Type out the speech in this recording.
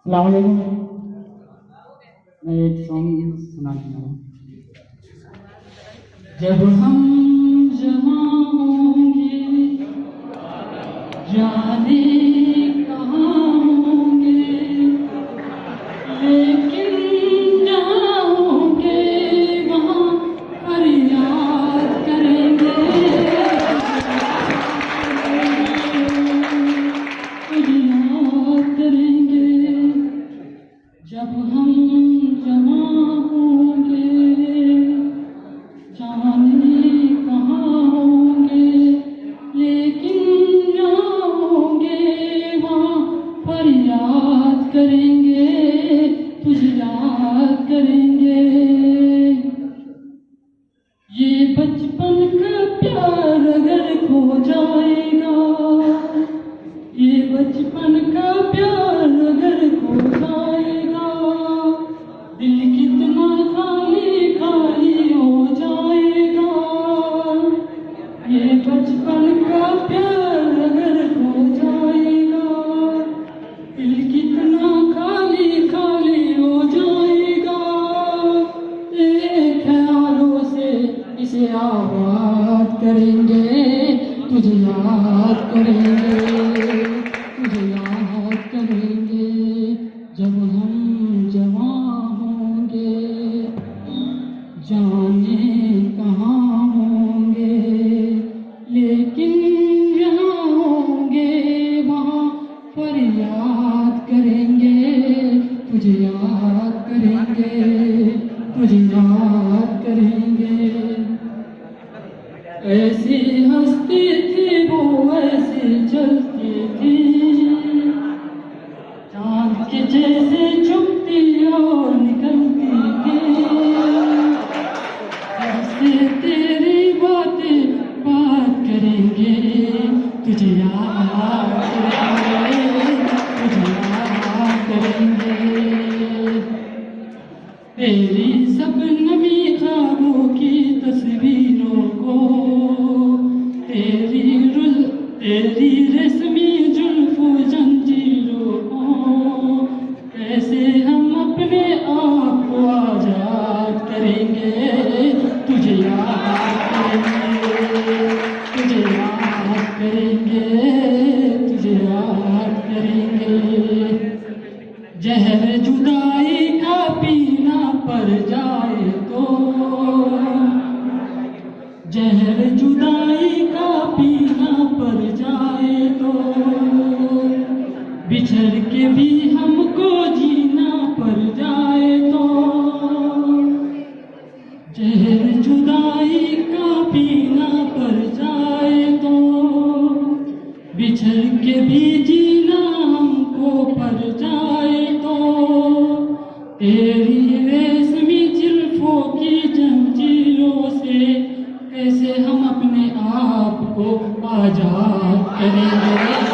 अस्सलाम वालेकुम। मैं एक सॉन्ग सुनाना चाह रहा हूँ। जब हम जवां होंगे जाने कहाँ होंगे, लेकिन जहाँ होंगे वहाँ फरियाद करेंगे, फरियाद करेंगे। जब हम जवां होंगे जाने कहाँ होंगे, लेकिन जहाँ होंगे वहाँ फरियाद करेंगे, तुझे याद करेंगे। ये बचपन का प्यार अगर खो जाएगा, ये बचपन का प्यार अगर खो जाएगा, दिल कितना खाली खाली हो जाएगा। ये बचपन का प्यार अगर खो जाएगा, दिल कितना खाली खाली हो जाएगा। एक ख्यालों से इसे आबाद करेंगे, तुझे याद करेंगे, तुझे याद करेंगे। जब हम जवां होंगे जाने कहाँ होंगे, लेकिन जहाँ होंगे वहाँ फरियाद करेंगे, तुझे याद करेंगे, तुझे याद करेंगे। ऐसी हंसती थी वो ऐसी चलती थी, चांद के जैसे छुपती और निकलती थी। ऐसे तेरी बातें बात करेंगे, तुझे याद करेंगे, तुझे याद करेंगे। तेरी सब नमी ख्वाबों की तस्वीरों को, तेरी रेशमी जुल्फों जंजीरों को, कैसे हम अपने आप को आजाद करेंगे, तुझे याद करेंगे, तुझे याद करेंगे, तुझे याद करेंगे। जहर जुदाई का पीना पड़ जाए तो, जहर जुदाई का पीना पड़ जाए तो, बिछड़ के भी हमको जीना पड़ जाए तो। जहर जुदाई का पीना पड़ जाए तो, बिछड़ के भी जीना हमको पड़ जाए तो। तेरी रेशमी जुल्फों की जंजीरों से कैसे हम अपने आप को आजाद करेंगे।